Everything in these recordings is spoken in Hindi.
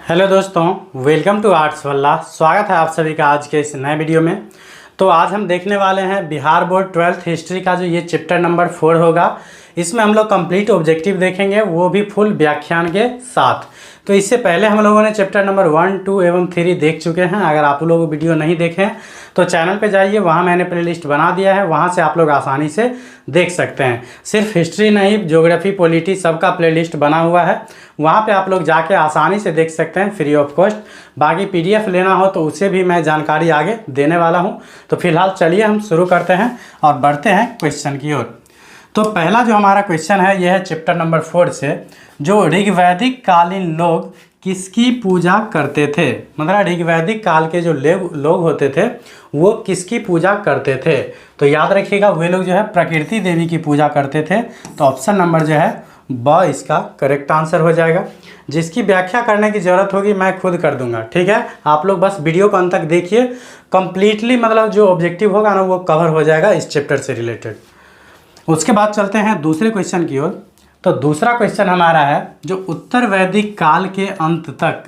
हेलो दोस्तों, वेलकम टू आर्ट्स वल्ला। स्वागत है आप सभी का आज के इस नए वीडियो में। तो आज हम देखने वाले हैं बिहार बोर्ड 12th हिस्ट्री का जो ये चैप्टर नंबर 4 होगा। इसमें हम लोग कंप्लीट ऑब्जेक्टिव देखेंगे, वो भी फुल व्याख्यान के साथ। तो इससे पहले हम लोगों ने चैप्टर नंबर 1, 2 एवं 3 देख चुके हैं। अगर आप लोग वीडियो नहीं देखें तो चैनल पे जाइए, वहाँ मैंने प्लेलिस्ट बना दिया है, वहाँ से आप लोग आसानी से देख सकते हैं। सिर्फ हिस्ट्री नहीं, ज्योग्राफी, पॉलिटी सबका प्लेलिस्ट बना हुआ है, वहाँ पे आप लोग जाके आसानी से देख सकते हैं फ्री ऑफ कॉस्ट। बाकी पीडीएफ लेना हो तो उसे भी मैं जानकारी आगे देने वाला हूँ। तो फिलहाल चलिए हम शुरू करते हैं और बढ़ते हैं क्वेश्चन की ओर। तो पहला जो हमारा क्वेश्चन है यह है चैप्टर नंबर 4 से, जो ऋग्वैदिक कालीन लोग किसकी पूजा करते थे। मतलब ऋग्वैदिक काल के जो लोग होते थे वो किसकी पूजा करते थे। तो याद रखिएगा वे लोग जो है प्रकृति देवी की पूजा करते थे। तो ऑप्शन नंबर जो है ब इसका करेक्ट आंसर हो जाएगा। जिसकी व्याख्या करने की ज़रूरत होगी मैं खुद कर दूंगा, ठीक है। आप लोग बस वीडियो को अंत तक देखिए, कंप्लीटली मतलब जो ऑब्जेक्टिव होगा ना वो कवर हो जाएगा इस चैप्टर से रिलेटेड। उसके बाद चलते हैं दूसरे क्वेश्चन की ओर। तो दूसरा क्वेश्चन हमारा है, जो उत्तर वैदिक काल के अंत तक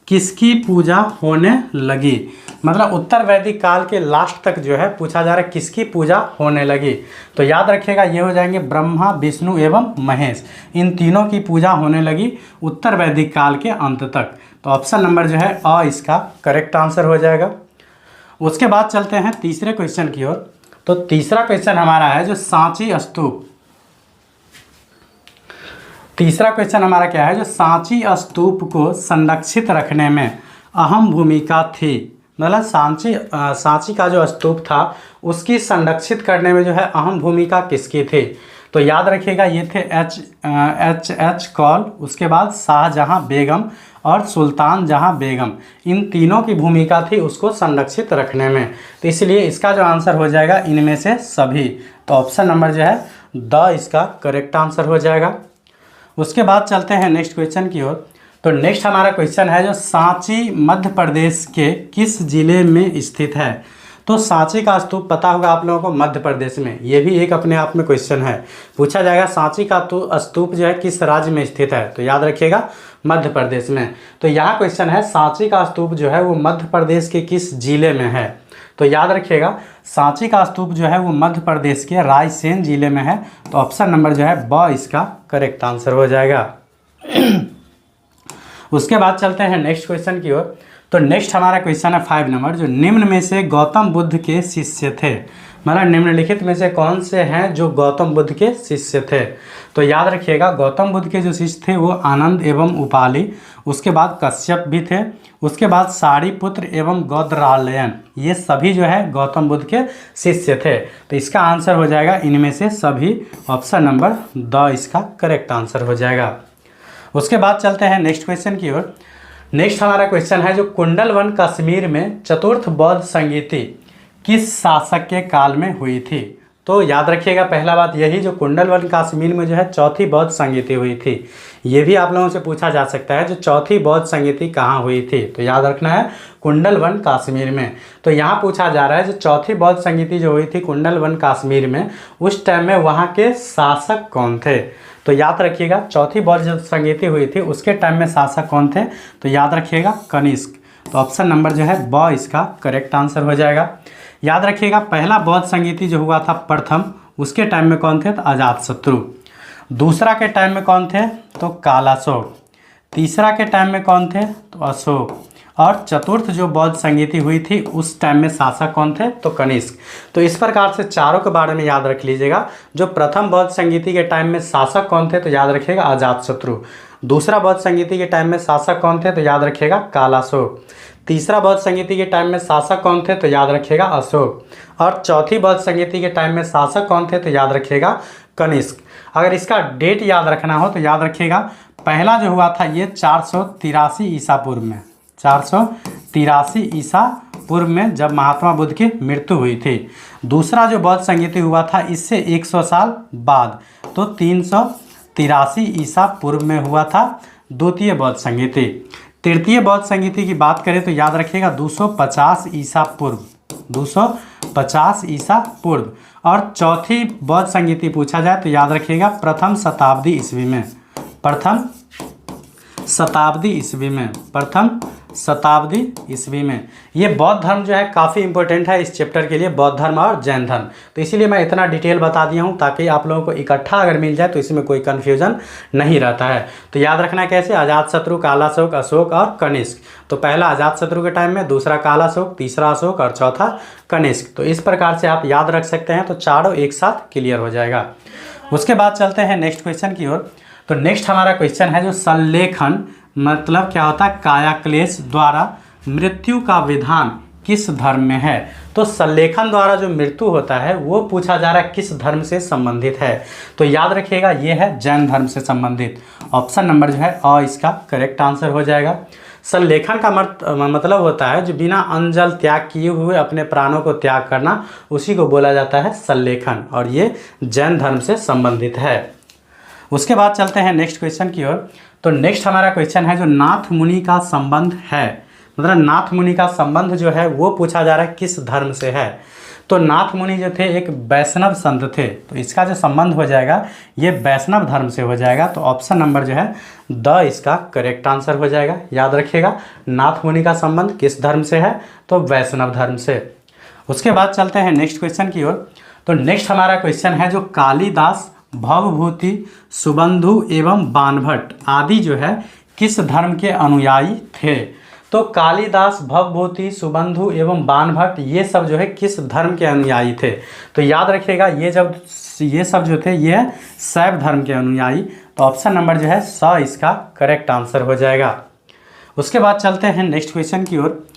किसकी पूजा होने लगी। मतलब उत्तर वैदिक काल के लास्ट तक जो है पूछा जा रहा है किसकी पूजा होने लगी। तो याद रखिएगा ये हो जाएंगे ब्रह्मा, विष्णु एवं महेश, इन तीनों की पूजा होने लगी उत्तर वैदिक काल के अंत तक। तो ऑप्शन नंबर जो है अ इसका करेक्ट आंसर हो जाएगा। उसके बाद चलते हैं तीसरे क्वेश्चन की ओर। तो तीसरा क्वेश्चन हमारा है, जो सांची स्तूप। तीसरा क्वेश्चन हमारा क्या है, जो सांची स्तूप को संरक्षित रखने में अहम भूमिका थी। मतलब सांची का जो स्तूप था उसकी संरक्षित करने में जो है अहम भूमिका किसकी थी। तो याद रखिएगा ये थे एच कौल, उसके बाद शाहजहां बेगम और सुल्तान जहां बेगम, इन तीनों की भूमिका थी उसको संरक्षित रखने में। तो इसलिए इसका जो आंसर हो जाएगा इनमें से सभी। तो ऑप्शन नंबर जो है द इसका करेक्ट आंसर हो जाएगा। उसके बाद चलते हैं नेक्स्ट क्वेश्चन की ओर। तो नेक्स्ट हमारा क्वेश्चन है, जो सांची मध्य प्रदेश के किस जिले में स्थित है। तो सांची का स्तूप पता होगा आप लोगों को, मध्य प्रदेश में। ये भी एक अपने आप में क्वेश्चन है, पूछा जाएगा सांची का तो स्तूप जो है किस राज्य में स्थित है। तो याद रखिएगा मध्य प्रदेश में। तो यहाँ क्वेश्चन है सांची का स्तूप जो है वो मध्य प्रदेश के किस जिले में है। तो याद रखिएगा सांची का स्तूप जो है वो मध्य प्रदेश के रायसेन जिले में है। तो ऑप्शन नंबर जो है ब इसका करेक्ट आंसर हो जाएगा। उसके बाद चलते हैं नेक्स्ट क्वेश्चन की ओर। तो नेक्स्ट हमारा क्वेश्चन है 5 नंबर, जो निम्न में से गौतम बुद्ध के शिष्य थे। मतलब निम्नलिखित में से कौन से हैं जो गौतम बुद्ध के शिष्य थे। तो याद रखिएगा गौतम बुद्ध के जो शिष्य थे वो आनंद एवं उपाली, उसके बाद कश्यप भी थे, उसके बाद सारिपुत्र एवं गौदरालयन, ये सभी जो है गौतम बुद्ध के शिष्य थे। तो इसका आंसर हो जाएगा इनमें से सभी। ऑप्शन नंबर द इसका करेक्ट आंसर हो जाएगा। उसके बाद चलते हैं नेक्स्ट क्वेश्चन की ओर। नेक्स्ट हमारा क्वेश्चन है, जो कुंडलवन कश्मीर में चतुर्थ बौद्ध संगीति किस शासक के काल में हुई थी। तो याद रखिएगा पहला बात यही, जो कुंडलवन कश्मीर में जो है चौथी बौद्ध संगीति हुई थी। ये भी आप लोगों से पूछा जा सकता है, जो चौथी बौद्ध संगीति कहाँ हुई थी। तो याद रखना है कुंडलवन कश्मीर में। तो यहाँ पूछा जा रहा है जो चौथी बौद्ध संगीति जो हुई थी कुंडलवन कश्मीर में, उस टाइम में वहाँ के शासक कौन थे। तो याद रखिएगा चौथी बौद्ध जो संगीति हुई थी उसके टाइम में शासक कौन थे। तो याद रखिएगा कनिष्क। तो ऑप्शन नंबर जो है ब इसका करेक्ट आंसर हो जाएगा। याद रखिएगा पहला बौद्ध संगीति जो हुआ था प्रथम, उसके टाइम में कौन थे, तो अजातशत्रु। दूसरा के टाइम में कौन थे, तो कालाशोक। तीसरा के टाइम में कौन थे, तो अशोक। और चतुर्थ जो बौद्ध संगीति हुई थी उस टाइम में शासक कौन थे, तो कनिष्क। तो इस प्रकार से चारों के बारे में याद रख लीजिएगा। जो प्रथम बौद्ध संगीति के टाइम में शासक कौन थे, तो याद रखिएगा अजातशत्रु। दूसरा बौद्ध संगीति के टाइम में शासक कौन थे, तो याद रखिएगा कालाशोक। तीसरा बौद्ध संगीति के टाइम में शासक कौन थे, तो याद रखिएगा अशोक। और चौथी बौद्ध संगीति के टाइम में शासक कौन थे, तो याद रखिएगा कनिष्क। अगर इसका डेट याद रखना हो तो याद रखिएगा पहला जो हुआ था ये 483 ईसा पूर्व में, 483 ईसा पूर्व में जब महात्मा बुद्ध की मृत्यु हुई थी। दूसरा जो बौद्ध संगीति हुआ था इससे 100 साल बाद, तो 383 ईसा पूर्व में हुआ था द्वितीय बौद्ध संगीति। तृतीय बौद्ध संगीति की बात करें तो याद रखिएगा 250 ईसा पूर्व, 250 ईसा पूर्व। और चौथी बौद्ध संगीति पूछा जाए तो याद रखिएगा प्रथम शताब्दी ईस्वी में, प्रथम शताब्दी ईस्वी में, प्रथम शताब्दी ईस्वी में। ये बौद्ध धर्म जो है काफ़ी इंपॉर्टेंट है इस चैप्टर के लिए, बौद्ध धर्म और जैन धर्म। तो इसीलिए मैं इतना डिटेल बता दिया हूँ ताकि आप लोगों को इकट्ठा अगर मिल जाए तो इसमें कोई कन्फ्यूजन नहीं रहता है। तो याद रखना कैसे, अजातशत्रु, कालाशोक, अशोक और कनिष्क। तो पहला अजातशत्रु के टाइम में, दूसरा कालाशोक, तीसरा अशोक और चौथा कनिष्क। तो इस प्रकार से आप याद रख सकते हैं, तो चारों एक साथ क्लियर हो जाएगा। उसके बाद चलते हैं नेक्स्ट क्वेश्चन की ओर। तो नेक्स्ट हमारा क्वेश्चन है जो संलेखन मतलब क्या होता है, कायाक्लेश द्वारा मृत्यु का विधान किस धर्म में है। तो संलेखन द्वारा जो मृत्यु होता है वो पूछा जा रहा है किस धर्म से संबंधित है। तो याद रखिएगा ये है जैन धर्म से संबंधित। ऑप्शन नंबर जो है अ इसका करेक्ट आंसर हो जाएगा। संलेखन का मतलब होता है जो बिना अन्न जल त्याग किए हुए अपने प्राणों को त्याग करना, उसी को बोला जाता है संलेखन, और ये जैन धर्म से संबंधित है। उसके बाद चलते हैं नेक्स्ट क्वेश्चन की ओर। तो नेक्स्ट हमारा क्वेश्चन है जो नाथ मुनि का संबंध है, मतलब नाथ मुनि का संबंध जो है वो पूछा जा रहा है किस धर्म से है। तो नाथ मुनि जो थे एक वैष्णव संत थे, तो इसका जो संबंध हो जाएगा ये वैष्णव धर्म से हो जाएगा। तो ऑप्शन नंबर जो है द इसका करेक्ट आंसर हो जाएगा। याद रखिएगा नाथ मुनि का संबंध किस धर्म से है, तो वैष्णव धर्म से। उसके बाद चलते हैं नेक्स्ट क्वेश्चन की ओर। तो नेक्स्ट हमारा क्वेश्चन है जो कालिदास, भवभूति, सुबंधु एवं बाणभट्ट आदि जो है किस धर्म के अनुयायी थे। तो कालिदास, भवभूति, सुबंधु एवं बाणभट्ट ये सब जो है किस धर्म के अनुयायी थे। तो याद रखिएगा ये सब जो थे ये शैव धर्म के अनुयायी। तो ऑप्शन नंबर जो है स इसका करेक्ट आंसर हो जाएगा। उसके बाद चलते हैं नेक्स्ट क्वेश्चन की ओर।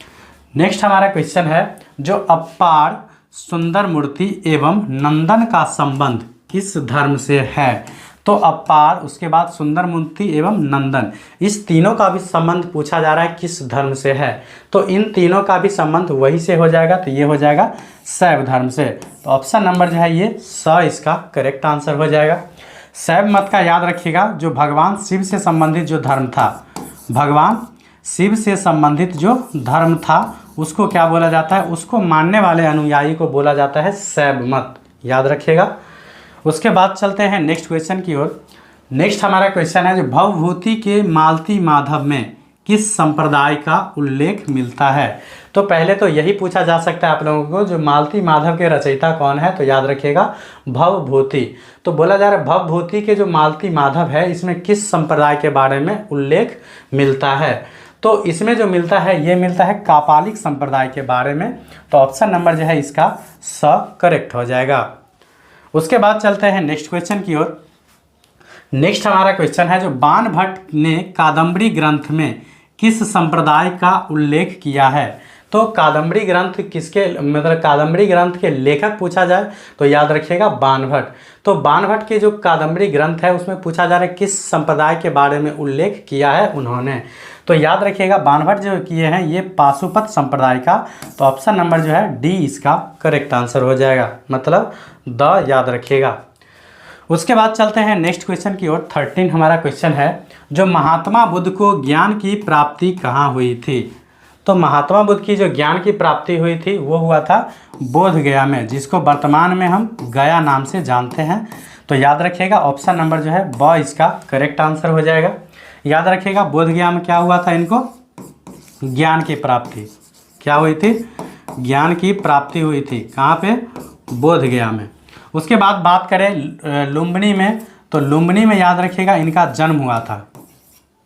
नेक्स्ट हमारा क्वेश्चन है जो अप्पार, सुंदर मूर्ति एवं नंदन का संबंध किस धर्म से है। तो अप्पार, उसके बाद सुंदर मूर्ति एवं नंदन, इस तीनों का भी संबंध पूछा जा रहा है किस धर्म से है। तो इन तीनों का भी संबंध वही से हो जाएगा, तो ये हो जाएगा शैव धर्म से। तो ऑप्शन नंबर जो है ये स इसका करेक्ट आंसर हो जाएगा। शैव मत का याद रखिएगा जो भगवान शिव से संबंधित जो धर्म था, भगवान शिव से संबंधित जो धर्म था उसको क्या बोला जाता है, उसको मानने वाले अनुयायी को बोला जाता है शैव मत, याद रखिएगा। उसके बाद चलते हैं नेक्स्ट क्वेश्चन की ओर। नेक्स्ट हमारा क्वेश्चन है जो भवभूति के मालती माधव में किस संप्रदाय का उल्लेख मिलता है। तो पहले तो यही पूछा जा सकता है आप लोगों को जो मालती माधव के रचयिता कौन है, तो याद रखिएगा भवभूति। तो बोला जा रहा है भवभूति के जो मालती माधव है इसमें किस संप्रदाय के बारे में उल्लेख मिलता है। तो इसमें जो मिलता है ये मिलता है कापालिक संप्रदाय के बारे में। तो ऑप्शन नंबर जो है इसका स करेक्ट हो जाएगा। उसके बाद चलते हैं नेक्स्ट क्वेश्चन की ओर। नेक्स्ट हमारा क्वेश्चन है जो बाणभट्ट ने कादम्बरी ग्रंथ में किस संप्रदाय का उल्लेख किया है। तो कादम्बरी ग्रंथ किसके, मतलब कादम्बरी ग्रंथ के लेखक पूछा जाए तो याद रखिएगा बाणभट्ट। तो बाणभट्ट के जो कादम्बरी ग्रंथ है उसमें पूछा जा रहा है किस संप्रदाय के बारे में उल्लेख किया है उन्होंने। तो याद रखिएगा बाणभट्ट जो किए हैं ये पाशुपत संप्रदाय का। तो ऑप्शन नंबर जो है डी इसका करेक्ट आंसर हो जाएगा, मतलब द याद रखिएगा। उसके बाद चलते हैं नेक्स्ट क्वेश्चन की ओर। 13 हमारा क्वेश्चन है जो महात्मा बुद्ध को ज्ञान की प्राप्ति कहाँ हुई थी। तो महात्मा बुद्ध की जो ज्ञान की प्राप्ति हुई थी वो हुआ था बोध गया में, जिसको वर्तमान में हम गया नाम से जानते हैं। तो याद रखिएगा ऑप्शन नंबर जो है ब इसका करेक्ट आंसर हो जाएगा। याद रखिएगा बोध गया में क्या हुआ था, इनको ज्ञान की प्राप्ति क्या हुई थी, ज्ञान की प्राप्ति हुई थी। कहाँ पे, बोध गया में। उसके बाद बात करें लुम्बिनी में, तो लुम्बिनी में याद रखिएगा इनका जन्म हुआ था।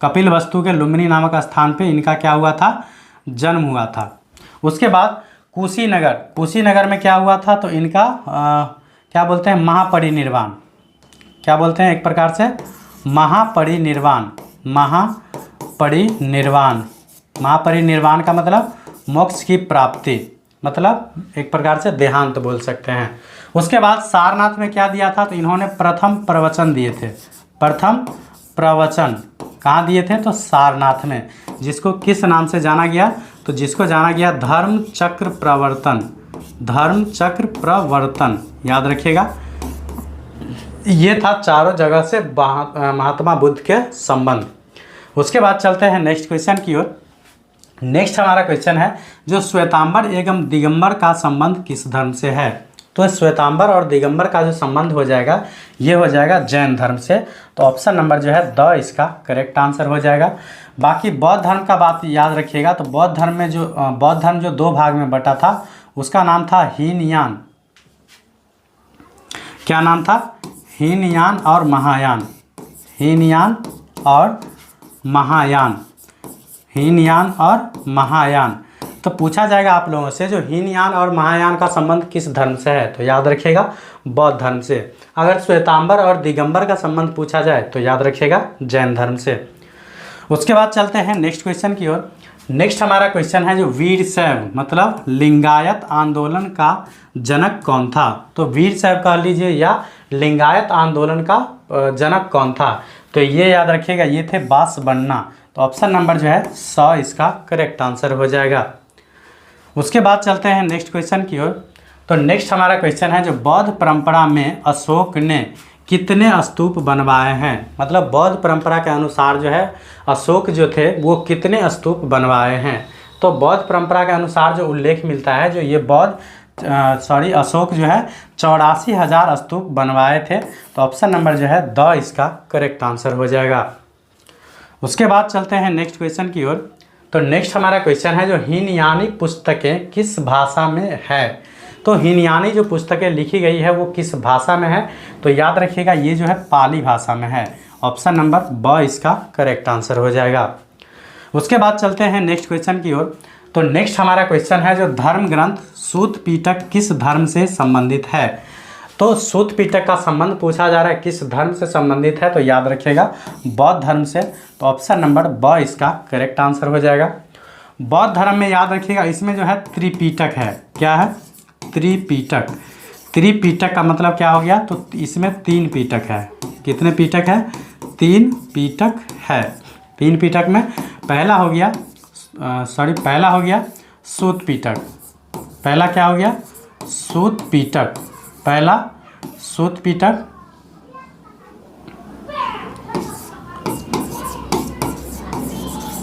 कपिल वस्तु के लुम्बिनी नामक स्थान पे इनका क्या हुआ था, जन्म हुआ था। उसके बाद कुशीनगर, कुशीनगर में क्या हुआ था, तो इनका क्या बोलते हैं महापरिनिर्वाण, क्या बोलते हैं एक प्रकार से महापरिनिर्वाण। महापरिनिर्वाण, महापरिनिर्वाण का मतलब मोक्ष की प्राप्ति, मतलब एक प्रकार से देहांत बोल सकते हैं। उसके बाद सारनाथ में क्या दिया था, तो इन्होंने प्रथम प्रवचन दिए थे। प्रथम प्रवचन कहाँ दिए थे, तो सारनाथ में, जिसको किस नाम से जाना गया, तो जिसको जाना गया धर्म चक्र प्रवर्तन, धर्म चक्र प्रवर्तन, याद रखिएगा। ये था चारों जगह से महात्मा बुद्ध के संबंध। उसके बाद चलते हैं नेक्स्ट क्वेश्चन की ओर। नेक्स्ट हमारा क्वेश्चन है जो श्वेतांबर एवं दिगंबर का संबंध किस धर्म से है। तो श्वेतांबर और दिगंबर का जो संबंध हो जाएगा ये हो जाएगा जैन धर्म से। तो ऑप्शन नंबर जो है द इसका करेक्ट आंसर हो जाएगा। बाकी बौद्ध धर्म का बात याद रखिएगा। तो बौद्ध धर्म जो दो भाग में बटा था उसका नाम था हीनयान। क्या नाम था? हीनयान और महायान। हीनयान और महायान। हीनयान और महायान। तो पूछा जाएगा आप लोगों से जो हीनयान और महायान का संबंध किस धर्म से है, तो याद रखिएगा बौद्ध धर्म से। अगर श्वेतांबर और दिगंबर का संबंध पूछा जाए तो याद रखिएगा जैन धर्म से। उसके बाद चलते हैं नेक्स्ट क्वेश्चन की ओर। नेक्स्ट हमारा क्वेश्चन है जो वीरशैव मतलब लिंगायत आंदोलन का जनक कौन था। तो वीरशैव कह लीजिए या लिंगायत आंदोलन का जनक कौन था, तो ये याद रखिएगा ये थे बासवण्णा। तो ऑप्शन नंबर जो है 100 इसका करेक्ट आंसर हो जाएगा। उसके बाद चलते हैं नेक्स्ट क्वेश्चन की ओर। तो नेक्स्ट हमारा क्वेश्चन है जो बौद्ध परंपरा में अशोक ने कितने स्तूप बनवाए हैं। मतलब बौद्ध परंपरा के अनुसार जो है अशोक जो थे वो कितने स्तूप बनवाए हैं। तो बौद्ध परंपरा के अनुसार जो उल्लेख मिलता है जो ये अशोक जो है 84,000 स्तूप बनवाए थे। तो ऑप्शन नंबर जो है द इसका करेक्ट आंसर हो जाएगा। उसके बाद चलते हैं नेक्स्ट क्वेश्चन की ओर। तो नेक्स्ट हमारा क्वेश्चन है जो हीनयानी पुस्तकें किस भाषा में है। तो हीनयानी जो पुस्तकें लिखी गई है वो किस भाषा में है, तो याद रखिएगा ये जो है पाली भाषा में है। ऑप्शन नंबर ब इसका करेक्ट आंसर हो जाएगा। उसके बाद चलते हैं नेक्स्ट क्वेश्चन की ओर। तो नेक्स्ट हमारा क्वेश्चन है जो धर्म ग्रंथ सूत पिटक किस धर्म से संबंधित है। तो सूत पिटक का संबंध पूछा जा रहा है किस धर्म से संबंधित है, तो याद रखिएगा बौद्ध धर्म से। तो ऑप्शन नंबर ब इसका करेक्ट आंसर हो जाएगा। बौद्ध धर्म में याद रखिएगा इसमें जो है त्रिपिटक है। क्या है? त्रिपिटक। त्रिपिटक का मतलब क्या हो गया, तो इसमें 3 पिटक है। कितने पिटक है? 3 पिटक है। 3 पिटक में पहला हो गया सूत पिटक। पहला क्या हो गया? सूत पिटक। पहला सूत पिटक।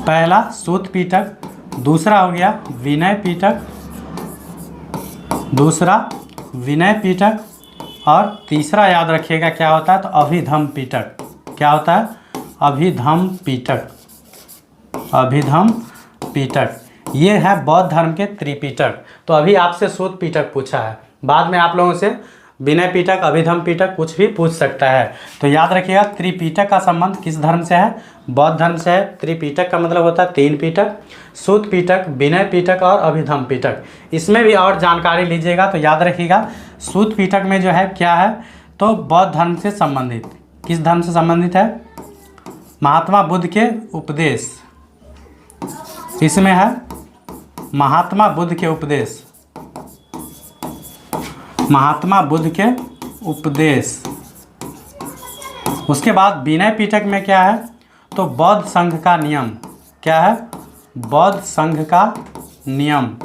पहला सूत पिटक। दूसरा हो गया विनय पिटक। दूसरा विनय पिटक। और तीसरा याद रखिएगा क्या होता है, तो अभिधम पिटक। क्या होता है? अभिधम पिटक। अभिधम पिटक। ये है बौद्ध धर्म के त्रिपिटक। तो अभी आपसे सूत पिटक पूछा है, बाद में आप लोगों से विनय पिटक, अभिधम पिटक कुछ भी पूछ सकता है। तो याद रखिएगा त्रिपिटक का संबंध किस धर्म से है? बौद्ध धर्म से है। त्रिपिटक का मतलब होता है 3 पिटक, सूत पिटक, विनय पिटक और अभिधम पिटक। इसमें भी और जानकारी लीजिएगा। तो याद रखिएगा सूत पिटक में जो है क्या है, तो बौद्ध धर्म से संबंधित। किस धर्म से संबंधित है? महात्मा बुद्ध के उपदेश। इसमें है महात्मा बुद्ध के उपदेश। महात्मा बुद्ध के उपदेश। उसके बाद विनय पिटक में क्या है, तो बौद्ध संघ का नियम। क्या है? बौद्ध संघ का नियम।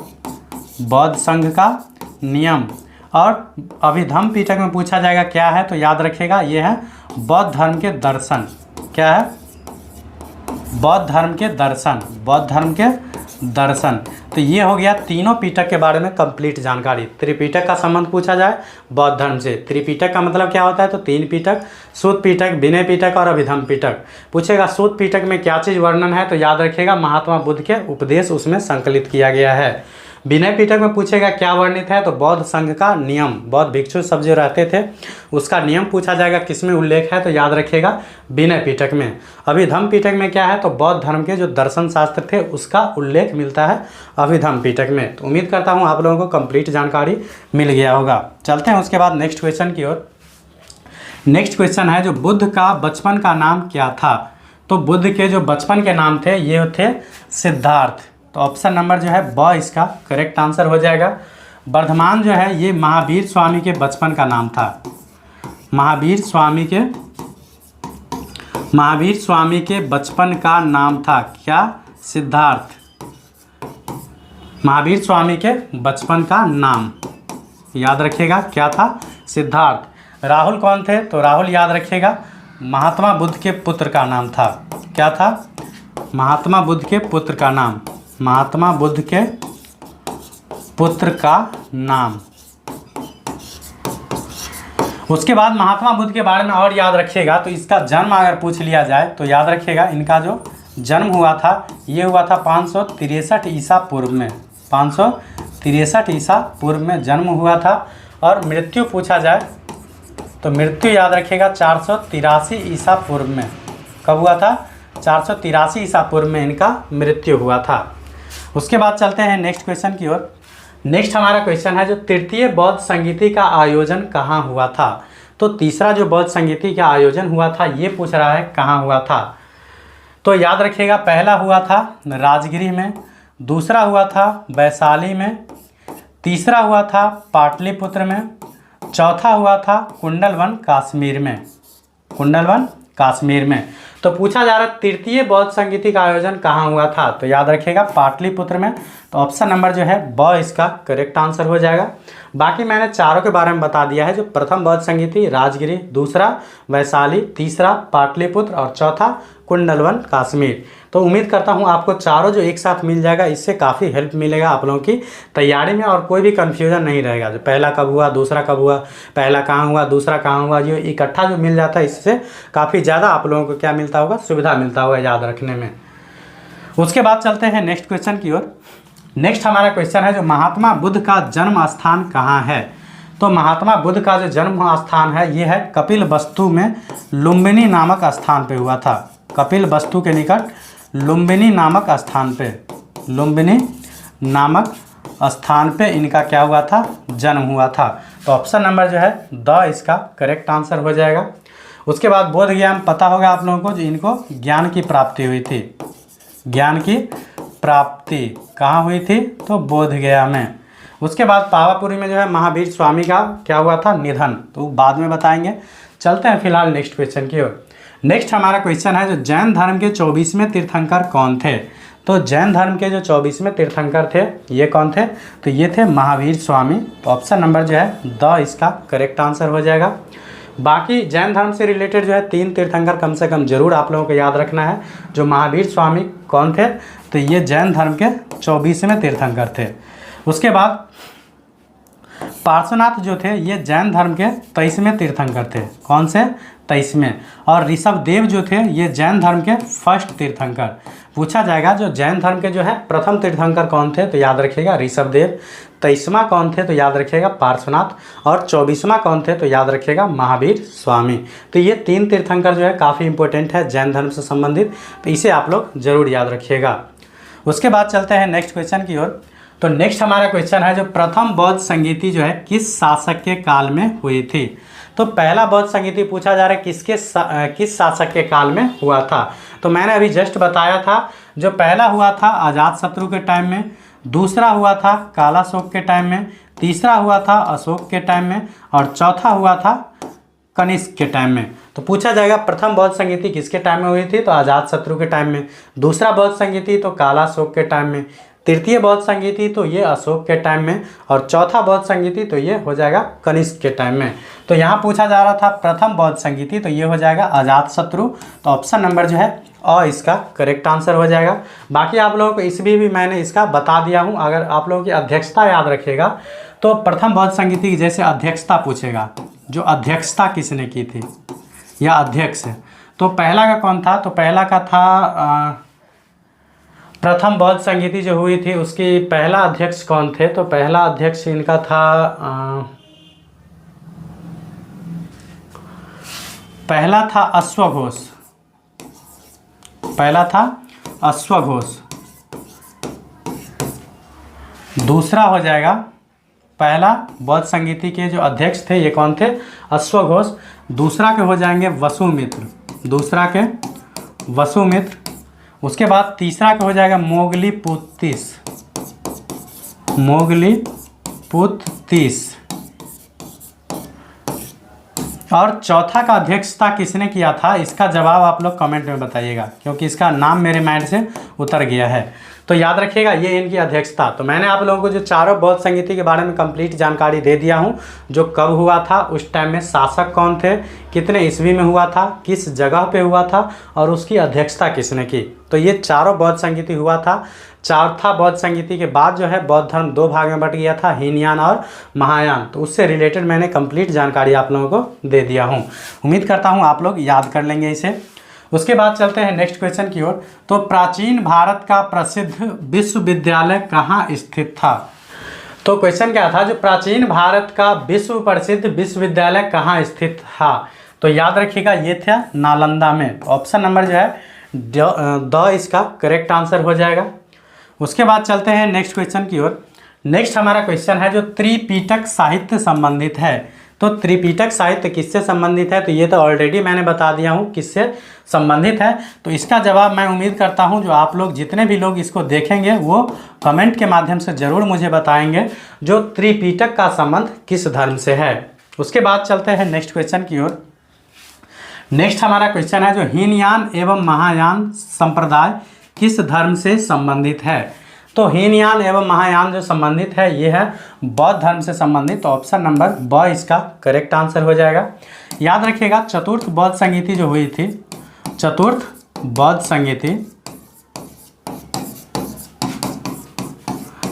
बौद्ध संघ का नियम। और अभिधम पिटक में पूछा जाएगा क्या है, तो याद रखिएगा ये है बौद्ध धर्म के दर्शन। क्या है? बौद्ध धर्म के दर्शन। बौद्ध धर्म के दर्शन। तो ये हो गया तीनों पिटक के बारे में कंप्लीट जानकारी। त्रिपिटक का संबंध पूछा जाए बौद्ध धर्म से। त्रिपिटक का मतलब क्या होता है, तो 3 पिटक, सूत पिटक, विनय पिटक और अभिधम पिटक। पूछेगा सूत पिटक में क्या चीज़ वर्णन है, तो याद रखिएगा महात्मा बुद्ध के उपदेश उसमें संकलित किया गया है। विनय पिटक में पूछेगा क्या वर्णित है, तो बौद्ध संघ का नियम। बौद्ध भिक्षु सब जो रहते थे उसका नियम पूछा जाएगा किस में उल्लेख है, तो याद रखिएगा विनय पिटक में। अभिधम पिटक में क्या है, तो बौद्ध धर्म के जो दर्शन शास्त्र थे उसका उल्लेख मिलता है अभिधम पिटक में। तो उम्मीद करता हूँ आप लोगों को कंप्लीट जानकारी मिल गया होगा। चलते हैं उसके बाद नेक्स्ट क्वेश्चन की ओर। नेक्स्ट क्वेश्चन है जो बुद्ध का बचपन का नाम क्या था। तो बुद्ध के जो बचपन के नाम थे ये थे सिद्धार्थ। तो ऑप्शन नंबर जो है ब इसका करेक्ट आंसर हो जाएगा। वर्धमान जो है ये महावीर स्वामी के बचपन का नाम था। महावीर स्वामी के बचपन का नाम था क्या? सिद्धार्थ। महावीर स्वामी के बचपन का नाम याद रखिएगा क्या था? सिद्धार्थ। राहुल कौन थे, तो राहुल याद रखिएगा महात्मा बुद्ध के पुत्र का नाम था। क्या था? महात्मा बुद्ध के पुत्र का नाम। महात्मा बुद्ध के पुत्र का नाम। उसके बाद महात्मा बुद्ध के बारे में और याद रखिएगा, तो इसका जन्म अगर पूछ लिया जाए तो याद रखिएगा इनका जो जन्म हुआ था ये हुआ था 563 ईसा पूर्व में, 563 ईसा पूर्व में जन्म हुआ था। और मृत्यु पूछा जाए तो मृत्यु याद रखिएगा 483 ईसा पूर्व में। कब हुआ था? 483 ईसा पूर्व में इनका मृत्यु हुआ था। उसके बाद चलते हैं नेक्स्ट क्वेश्चन की ओर। नेक्स्ट हमारा क्वेश्चन है जो तृतीय बौद्ध संगीति का आयोजन कहाँ हुआ था। तो तीसरा जो बौद्ध संगीति का आयोजन हुआ था ये पूछ रहा है कहाँ हुआ था। तो याद रखिएगा पहला हुआ था राजगृह में, दूसरा हुआ था वैशाली में, तीसरा हुआ था पाटलिपुत्र में, चौथा हुआ था कुंडलवन कश्मीर में, कुंडलवन कश्मीर में। तो पूछा जा रहा है तृतीय बौद्ध संगीति का आयोजन कहाँ हुआ था। तो याद रखिएगा पाटलिपुत्र में। तो ऑप्शन नंबर जो है ब इसका करेक्ट आंसर हो जाएगा। बाकी मैंने चारों के बारे में बता दिया है, जो प्रथम बौद्ध संगीति राजगिरी, दूसरा वैशाली, तीसरा पाटलिपुत्र और चौथा कुंडलवन कश्मीर। तो उम्मीद करता हूँ आपको चारों जो एक साथ मिल जाएगा, इससे काफ़ी हेल्प मिलेगा आप लोगों की तैयारी में और कोई भी कन्फ्यूजन नहीं रहेगा। जो पहला कब हुआ, दूसरा कब हुआ, पहला कहाँ हुआ, दूसरा कहाँ हुआ, ये इकट्ठा जो मिल जाता है इससे काफ़ी ज़्यादा आप लोगों को क्या मिलता होगा, सुविधा मिलता होगा याद रखने में। उसके बाद चलते हैं नेक्स्ट क्वेश्चन की ओर। नेक्स्ट हमारा क्वेश्चन है जो महात्मा बुद्ध का जन्म स्थान कहाँ है। तो महात्मा बुद्ध का जो जन्म स्थान है ये है कपिलवस्तु में लुम्बिनी नामक स्थान पे हुआ था। कपिलवस्तु के निकट लुम्बिनी नामक स्थान पे, लुम्बिनी नामक स्थान पे इनका क्या हुआ था, जन्म हुआ था। तो ऑप्शन नंबर जो है द इसका करेक्ट आंसर हो जाएगा। उसके बाद बोध गया में पता होगा आप लोगों को जो इनको ज्ञान की प्राप्ति हुई थी। ज्ञान की प्राप्ति कहाँ हुई थी, तो बोध गया में। उसके बाद पावापुरी में जो है महावीर स्वामी का क्या हुआ था, निधन, तो बाद में बताएंगे। चलते हैं फिलहाल नेक्स्ट क्वेश्चन की ओर। नेक्स्ट हमारा क्वेश्चन है जो जैन धर्म के 24वें तीर्थंकर कौन थे। तो जैन धर्म के जो 24वें तीर्थंकर थे ये कौन थे, तो ये थे महावीर स्वामी। तो ऑप्शन नंबर जो है द इसका करेक्ट आंसर हो जाएगा। बाकी जैन धर्म से रिलेटेड जो है 3 तीर्थंकर कम से कम जरूर आप लोगों को याद रखना है। जो महावीर स्वामी कौन थे, तो ये जैन धर्म के 24वें तीर्थंकर थे। उसके बाद पार्श्वनाथ जो थे ये जैन धर्म के 23वें तीर्थंकर थे। कौन से, 23वें। और ऋषभदेव जो थे ये जैन धर्म के फर्स्ट तीर्थंकर। पूछा जाएगा जो जैन धर्म के जो है प्रथम तीर्थंकर कौन थे, तो याद रखिएगा ऋषभदेव। 23वां कौन थे, तो याद रखिएगा पार्श्वनाथ। और 24वां कौन थे, तो याद रखिएगा महावीर स्वामी। तो ये 3 तीर्थंकर जो है काफ़ी इंपॉर्टेंट है जैन धर्म से संबंधित, तो इसे आप लोग जरूर याद रखिएगा। उसके बाद चलते हैं नेक्स्ट क्वेश्चन की ओर। तो नेक्स्ट हमारा क्वेश्चन है जो प्रथम बौद्ध संगीति जो है किस शासक के काल में हुई थी। तो पहला बौद्ध संगीति पूछा जा रहा है किस शासक के काल में हुआ था। तो मैंने अभी जस्ट बताया था, जो पहला हुआ था अजातशत्रु के टाइम में, दूसरा हुआ था कालाशोक के टाइम में, तीसरा हुआ था अशोक के टाइम में और चौथा हुआ था कनिष्क के टाइम में। तो पूछा जाएगा प्रथम बौद्ध संगीति किसके टाइम में हुई थी, तो अजातशत्रु के टाइम में। दूसरा बौद्ध संगीति तो कालाशोक के टाइम में, तृतीय बौद्ध संगीति तो ये अशोक के टाइम में और चौथा बौद्ध संगीति तो ये हो जाएगा कनिष्क के टाइम में। तो यहाँ पूछा जा रहा था प्रथम बौद्ध संगीति, तो ये हो जाएगा अजातशत्रु। तो ऑप्शन नंबर जो है और इसका करेक्ट आंसर हो जाएगा। बाकी आप लोगों को इसमें भी मैंने इसका बता दिया हूँ। अगर आप लोगों की अध्यक्षता याद रखिएगा तो प्रथम बौद्ध संगीति की जैसे अध्यक्षता पूछेगा, जो अध्यक्षता किसने की थी या अध्यक्ष, तो पहला का कौन था, तो पहला का था प्रथम बौद्ध संगीति जो हुई थी उसकी पहला अध्यक्ष कौन थे, तो पहला अध्यक्ष इनका था पहला था अश्वघोष, पहला था अश्वघोष। दूसरा हो जाएगा पहला बौद्ध संगीति के जो अध्यक्ष थे ये कौन थे, अश्वघोष। दूसरा के हो जाएंगे वसुमित्र, दूसरा के वसुमित्र। उसके बाद तीसरा का हो जाएगा मोगलीपुत्तिस, मोगलीपुत्तिस। और चौथा का अध्यक्षता किसने किया था, इसका जवाब आप लोग कमेंट में बताइएगा, क्योंकि इसका नाम मेरे माइंड से उतर गया है। तो याद रखिएगा ये इनकी अध्यक्षता। तो मैंने आप लोगों को जो चारों बौद्ध संगीति के बारे में कंप्लीट जानकारी दे दिया हूँ, जो कब हुआ था, उस टाइम में शासक कौन थे, कितने ईस्वी में हुआ था, किस जगह पे हुआ था और उसकी अध्यक्षता किसने की। तो ये चारों बौद्ध संगीति हुआ था। चौथा बौद्ध संगीति के बाद जो है बौद्ध धर्म दो भाग में बट गया था, हीनयान और महायान। तो उससे रिलेटेड मैंने कंप्लीट जानकारी आप लोगों को दे दिया हूँ। उम्मीद करता हूँ आप लोग याद कर लेंगे इसे। उसके बाद चलते हैं नेक्स्ट क्वेश्चन की ओर। तो प्राचीन भारत का प्रसिद्ध विश्वविद्यालय कहाँ स्थित था। तो क्वेश्चन क्या था, जो प्राचीन भारत का विश्व प्रसिद्ध विश्वविद्यालय कहाँ स्थित था। तो याद रखिएगा ये था नालंदा में। ऑप्शन नंबर जो है द इसका करेक्ट आंसर हो जाएगा। उसके बाद चलते हैं नेक्स्ट क्वेश्चन की ओर। नेक्स्ट हमारा क्वेश्चन है जो त्रिपिटक साहित्य संबंधित है। तो त्रिपिटक साहित्य किससे संबंधित है, तो ये तो ऑलरेडी मैंने बता दिया हूँ किससे संबंधित है। तो इसका जवाब मैं उम्मीद करता हूँ जो आप लोग जितने भी लोग इसको देखेंगे वो कमेंट के माध्यम से ज़रूर मुझे बताएंगे जो त्रिपिटक का संबंध किस धर्म से है। उसके बाद चलते हैं नेक्स्ट क्वेश्चन की ओर। नेक्स्ट हमारा क्वेश्चन है जो हीनयान एवं महायान संप्रदाय किस धर्म से संबंधित है। तो हीनयान एवं महायान जो संबंधित है ये है बौद्ध धर्म से संबंधित। तो ऑप्शन नंबर ब इसका करेक्ट आंसर हो जाएगा। याद रखिएगा चतुर्थ बौद्ध संगीति जो हुई थी, चतुर्थ बौद्ध संगीति,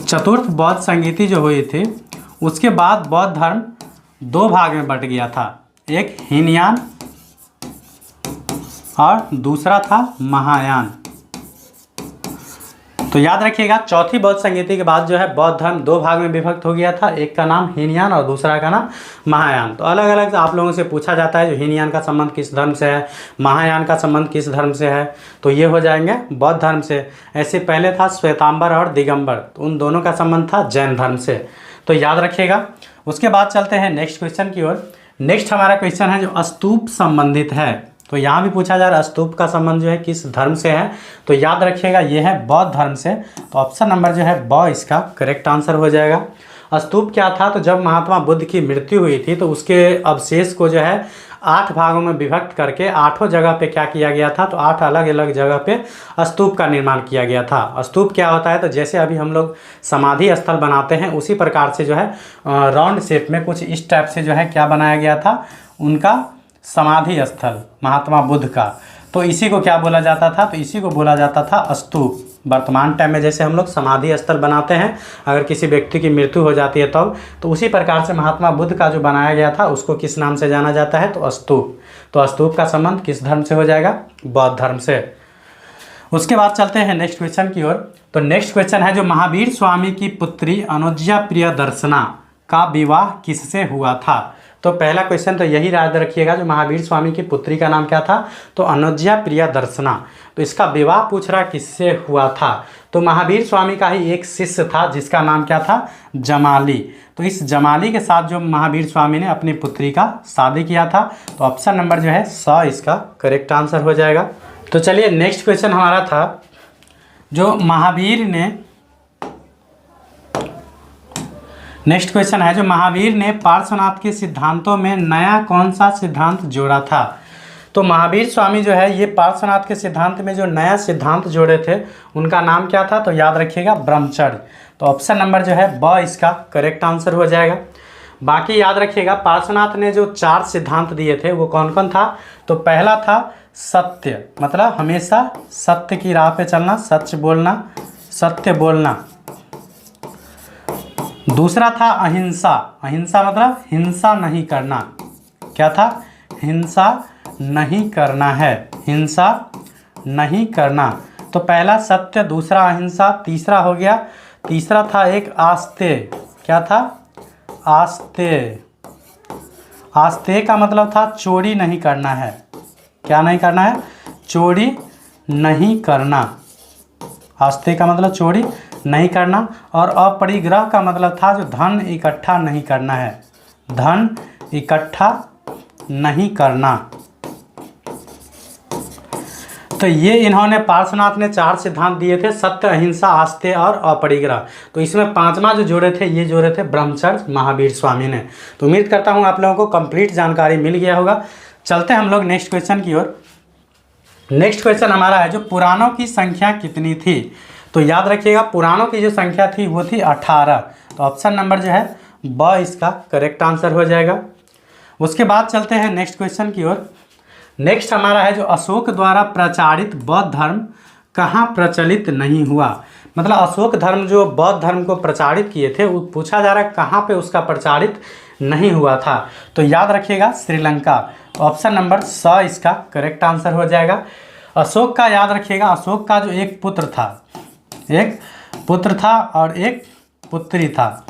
चतुर्थ बौद्ध संगीति जो हुई थी उसके बाद बौद्ध धर्म दो भाग में बट गया था, एक हीनयान और दूसरा था महायान। तो याद रखिएगा चौथी बौद्ध संगीति के बाद जो है बौद्ध धर्म दो भाग में विभक्त हो गया था, एक का नाम हीनयान और दूसरा का नाम महायान। तो अलग अलग आप लोगों से पूछा जाता है जो हीनयान का संबंध किस धर्म से है, महायान का संबंध किस धर्म से है, तो ये हो जाएंगे बौद्ध धर्म से। ऐसे पहले था श्वेतांबर और दिगंबर, तो उन दोनों का संबंध था जैन धर्म से, तो याद रखिएगा। उसके बाद चलते हैं नेक्स्ट क्वेश्चन की ओर। नेक्स्ट हमारा क्वेश्चन है जो स्तूप संबंधित है। तो यहाँ भी पूछा जा रहा है स्तूप का संबंध जो है किस धर्म से है, तो याद रखिएगा ये है बौद्ध धर्म से। तो ऑप्शन नंबर जो है ब इसका करेक्ट आंसर हो जाएगा। स्तूप क्या था, तो जब महात्मा बुद्ध की मृत्यु हुई थी तो उसके अवशेष को जो है 8 भागों में विभक्त करके 8 जगह पे क्या किया गया था, तो 8 अलग अलग जगह पे स्तूप का निर्माण किया गया था। स्तूप क्या होता है, तो जैसे अभी हम लोग समाधि स्थल बनाते हैं उसी प्रकार से जो है राउंड शेप में कुछ इस टाइप से जो है क्या बनाया गया था, उनका समाधि स्थल महात्मा बुद्ध का। तो इसी को क्या बोला जाता था, तो इसी को बोला जाता था स्तूप। वर्तमान टाइम में जैसे हम लोग समाधि स्थल बनाते हैं अगर किसी व्यक्ति की मृत्यु हो जाती है तब, तो उसी प्रकार से महात्मा बुद्ध का जो बनाया गया था उसको किस नाम से जाना जाता है, तो स्तूप। तो स्तूप का संबंध किस धर्म से हो जाएगा, बौद्ध धर्म से। उसके बाद चलते हैं नेक्स्ट क्वेश्चन की ओर। तो नेक्स्ट क्वेश्चन है जो महावीर स्वामी की पुत्री अनुज्या प्रियदर्शना का विवाह किससे हुआ था। तो पहला क्वेश्चन तो यही याद रखिएगा जो महावीर स्वामी की पुत्री का नाम क्या था, तो अनुज्या प्रियदर्शना। तो इसका विवाह पूछ रहा किससे हुआ था, तो महावीर स्वामी का ही एक शिष्य था जिसका नाम क्या था, जमाली। तो इस जमाली के साथ जो महावीर स्वामी ने अपनी पुत्री का शादी किया था। तो ऑप्शन नंबर जो है स इसका करेक्ट आंसर हो जाएगा। तो चलिए नेक्स्ट क्वेश्चन हमारा था जो महावीर ने, नेक्स्ट क्वेश्चन है जो महावीर ने पार्श्वनाथ के सिद्धांतों में नया कौन सा सिद्धांत जोड़ा था। तो महावीर स्वामी जो है ये पार्श्वनाथ के सिद्धांत में जो नया सिद्धांत जोड़े थे उनका नाम क्या था, तो याद रखिएगा ब्रह्मचर्य। तो ऑप्शन नंबर जो है ब इसका करेक्ट आंसर हो जाएगा। बाकी याद रखिएगा पार्श्वनाथ ने जो 4 सिद्धांत दिए थे वो कौन कौन था, तो पहला था सत्य, मतलब हमेशा सत्य की राह पे चलना, सच बोलना, सत्य बोलना। दूसरा था अहिंसा, अहिंसा मतलब हिंसा नहीं करना, क्या था, हिंसा नहीं करना है, हिंसा नहीं करना। तो पहला सत्य, दूसरा अहिंसा, तीसरा हो गया, तीसरा था एक आस्ते, क्या था, आस्ते। आस्ते का मतलब था चोरी नहीं करना है, क्या नहीं करना है, चोरी नहीं करना। आस्ते का मतलब चोरी नहीं करना। और अपरिग्रह का मतलब था जो धन इकट्ठा नहीं करना है, धन इकट्ठा नहीं करना। तो ये इन्होंने पार्श्वनाथ ने 4 सिद्धांत दिए थे, सत्य, अहिंसा, आस्ते और अपरिग्रह। तो इसमें 5वां जो जोड़े थे ये जोड़े थे ब्रह्मचर्य महावीर स्वामी ने। तो उम्मीद करता हूँ आप लोगों को कंप्लीट जानकारी मिल गया होगा। चलते हैं हम लोग नेक्स्ट क्वेश्चन की ओर। नेक्स्ट क्वेश्चन हमारा है जो पुराणों की संख्या कितनी थी। तो याद रखिएगा पुराणों की जो संख्या थी वो थी 18। तो ऑप्शन नंबर जो है ब इसका करेक्ट आंसर हो जाएगा। उसके बाद चलते हैं नेक्स्ट क्वेश्चन की ओर। नेक्स्ट हमारा है जो अशोक द्वारा प्रचारित बौद्ध धर्म कहाँ प्रचलित नहीं हुआ। मतलब अशोक धर्म जो बौद्ध धर्म को प्रचारित किए थे वो पूछा जा रहा है कहाँ पे उसका प्रचारित नहीं हुआ था। तो याद रखिएगा श्रीलंका। ऑप्शन नंबर स इसका करेक्ट आंसर हो जाएगा। अशोक का याद रखिएगा, अशोक का जो एक पुत्र था और एक पुत्री था।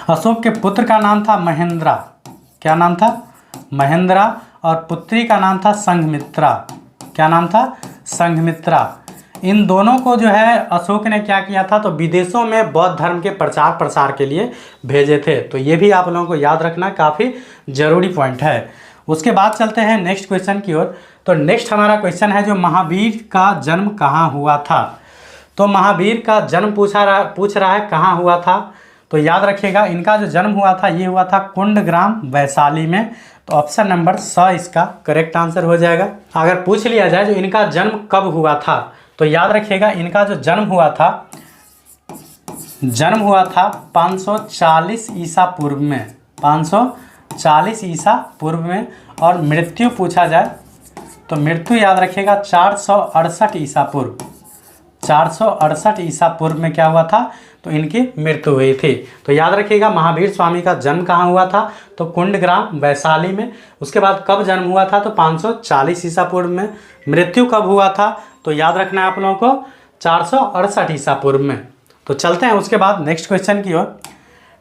अशोक के पुत्र का नाम था महेंद्रा। क्या नाम था? महेंद्रा। और पुत्री का नाम था संघमित्रा। क्या नाम था? संघमित्रा। इन दोनों को जो है अशोक ने क्या किया था, तो विदेशों में बौद्ध धर्म के प्रचार प्रसार के लिए भेजे थे। तो ये भी आप लोगों को याद रखना काफ़ी ज़रूरी पॉइंट है। उसके बाद चलते हैं नेक्स्ट क्वेश्चन की ओर। तो नेक्स्ट हमारा क्वेश्चन है जो महावीर का जन्म कहाँ हुआ था। तो महावीर का जन्म पूछ रहा है कहाँ हुआ था। तो याद रखिएगा इनका जो जन्म हुआ था ये हुआ था कुंडग्राम वैशाली में। तो ऑप्शन नंबर स इसका करेक्ट आंसर हो जाएगा। अगर पूछ लिया जाए जो इनका जन्म कब हुआ था, तो याद रखिएगा इनका जो जन्म हुआ था 540 ईसा पूर्व में। 540 ईसा पूर्व में। और मृत्यु पूछा जाए तो मृत्यु याद रखिएगा 468 ईसा पूर्व। 468 ईसा पूर्व में क्या हुआ था, तो इनकी मृत्यु हुई थी। तो याद रखिएगा महावीर स्वामी का जन्म कहाँ हुआ था, तो कुंडग्राम वैशाली में। उसके बाद कब जन्म हुआ था, तो 540 ईसा पूर्व में। मृत्यु कब हुआ था, तो याद रखना है आप लोगों को 468 ईसा पूर्व में। तो चलते हैं उसके बाद नेक्स्ट क्वेश्चन की ओर।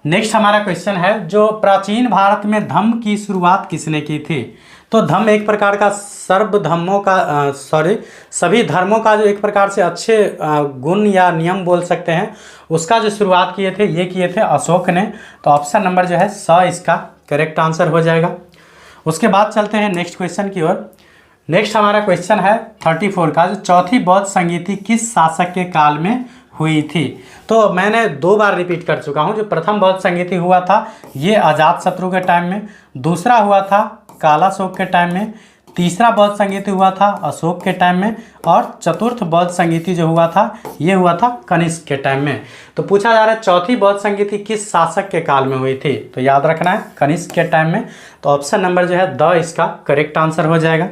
नेक्स्ट हमारा क्वेश्चन है जो प्राचीन भारत में धम्म की शुरुआत किसने की थी। तो धम्म एक प्रकार का सभी धर्मों का जो एक प्रकार से अच्छे गुण या नियम बोल सकते हैं, उसका जो शुरुआत किए थे ये किए थे अशोक ने। तो ऑप्शन नंबर जो है स इसका करेक्ट आंसर हो जाएगा। उसके बाद चलते हैं नेक्स्ट क्वेश्चन की ओर। नेक्स्ट हमारा क्वेश्चन है 34 का, जो चौथी बौद्ध संगीति किस शासक के काल में हुई थी। तो मैंने 2 बार रिपीट कर चुका हूँ। जो प्रथम बौद्ध संगीति हुआ था ये अजातशत्रु के टाइम में, दूसरा हुआ था कालाशोक के टाइम में, तीसरा बौद्ध संगीति हुआ था अशोक के टाइम में, और चतुर्थ बौद्ध संगीति जो हुआ था ये हुआ था कनिष्क के टाइम में। तो पूछा जा रहा है चौथी बौद्ध संगीति किस शासक के काल में हुई थी। तो याद रखना है कनिष्क के टाइम में। तो ऑप्शन नंबर जो है द इसका करेक्ट आंसर हो जाएगा।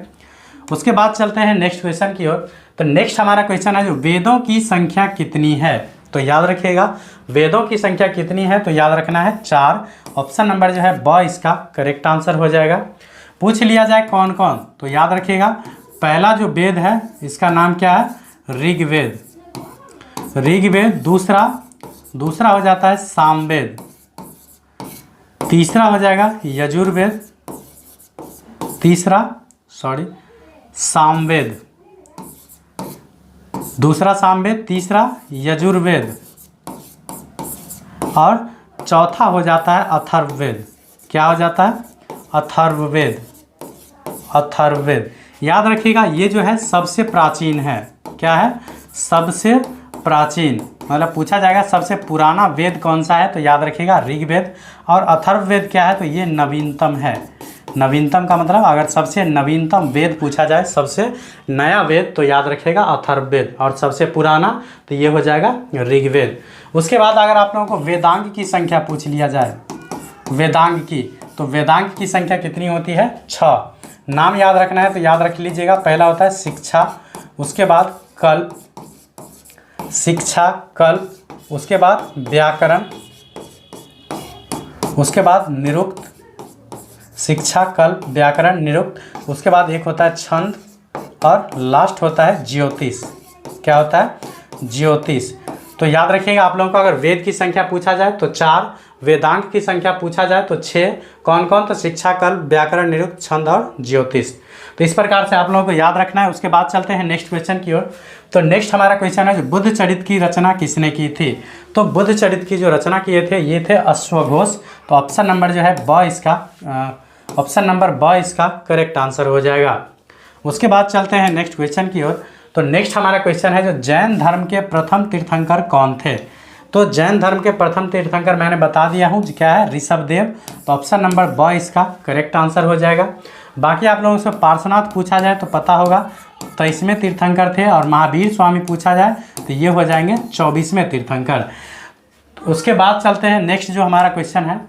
उसके बाद चलते हैं नेक्स्ट क्वेश्चन की ओर। तो नेक्स्ट हमारा क्वेश्चन है जो वेदों की संख्या कितनी है। तो याद रखिएगा वेदों की संख्या कितनी है, तो याद रखना है 4। ऑप्शन नंबर जो है ब इसका करेक्ट आंसर हो जाएगा। पूछ लिया जाए कौन कौन, तो याद रखिएगा पहला जो वेद है इसका नाम क्या है, ऋग्वेद। दूसरा हो जाता है सामवेद, तीसरा हो जाएगा यजुर्वेद, सामवेद, दूसरा सामवेद, तीसरा यजुर्वेद, और चौथा हो जाता है अथर्ववेद। क्या हो जाता है, अथर्ववेद। याद रखिएगा ये जो है सबसे प्राचीन है। क्या है, सबसे प्राचीन। मतलब पूछा जाएगा सबसे पुराना वेद कौन सा है, तो याद रखिएगा ऋग्वेद। और अथर्ववेद क्या है, तो ये नवीनतम है। नवीनतम का मतलब अगर सबसे नवीनतम वेद पूछा जाए, सबसे नया वेद, तो याद रखिएगा अथर्ववेद। और सबसे पुराना तो ये हो जाएगा ऋग्वेद। उसके बाद अगर आप लोगों को वेदांग की संख्या पूछ लिया जाए, वेदांग की, तो वेदांग की संख्या कितनी होती है, 6। नाम याद रखना है तो याद रख लीजिएगा। पहला होता है शिक्षा, उसके बाद कल्प, उसके बाद व्याकरण, उसके बाद निरुक्त, शिक्षा, कल्प, व्याकरण, निरुक्त। उसके बाद एक होता है छंद, और लास्ट होता है ज्योतिष। क्या होता है, ज्योतिष। तो याद रखिएगा आप लोगों को अगर वेद की संख्या पूछा जाए तो 4, वेदांग की संख्या पूछा जाए तो 6। कौन कौन, तो शिक्षा, कल्प, व्याकरण, निरुक्त, छंद और ज्योतिष। तो इस प्रकार से आप लोगों को याद रखना है। उसके बाद चलते हैं नेक्स्ट क्वेश्चन की ओर। तो नेक्स्ट हमारा क्वेश्चन है जो बुद्ध चरित की रचना किसने की थी। तो बुद्ध चरित की जो रचना किए थे ये थे अश्वघोष। तो ऑप्शन नंबर जो है ऑप्शन नंबर ब इसका करेक्ट आंसर हो जाएगा। उसके बाद चलते हैं नेक्स्ट क्वेश्चन की ओर। तो नेक्स्ट हमारा क्वेश्चन है जो जैन धर्म के प्रथम तीर्थंकर कौन थे। तो जैन धर्म के प्रथम तीर्थंकर मैंने बता दिया हूँ क्या है, ऋषभदेव। तो ऑप्शन नंबर ब इसका करेक्ट आंसर हो जाएगा। बाकी आप लोगों से पार्श्वनाथ पूछा जाए तो पता होगा 23वें तीर्थंकर थे, और महावीर स्वामी पूछा जाए तो ये हो जाएंगे 24वें तीर्थंकर। उसके बाद चलते हैं नेक्स्ट जो हमारा क्वेश्चन है।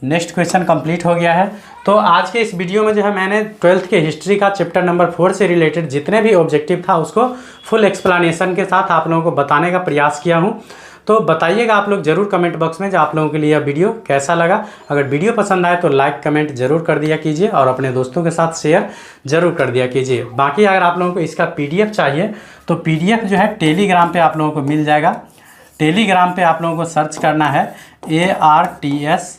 नेक्स्ट क्वेश्चन कंप्लीट हो गया है। तो आज के इस वीडियो में जो है मैंने 12th के हिस्ट्री का चैप्टर नंबर 4 से रिलेटेड जितने भी ऑब्जेक्टिव था उसको फुल एक्सप्लेनेशन के साथ आप लोगों को बताने का प्रयास किया हूँ। तो बताइएगा आप लोग ज़रूर कमेंट बॉक्स में जो आप लोगों के लिए यह वीडियो कैसा लगा। अगर वीडियो पसंद आए तो लाइक कमेंट जरूर कर दिया कीजिए और अपने दोस्तों के साथ शेयर जरूर कर दिया कीजिए। बाकी अगर आप लोगों को इसका PDF चाहिए तो PDF जो है टेलीग्राम पे आप लोगों को मिल जाएगा। टेलीग्राम पे आप लोगों को सर्च करना है ARTSWALLAH,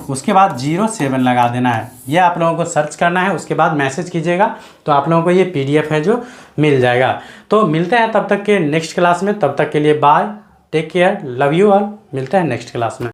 उसके बाद 07 लगा देना है। ये आप लोगों को सर्च करना है, उसके बाद मैसेज कीजिएगा तो आप लोगों को ये PDF है जो मिल जाएगा। तो मिलते हैं तब तक के नेक्स्ट क्लास में, तब तक के लिए bye, take care, love you all. मिलते हैं नेक्स्ट क्लास में।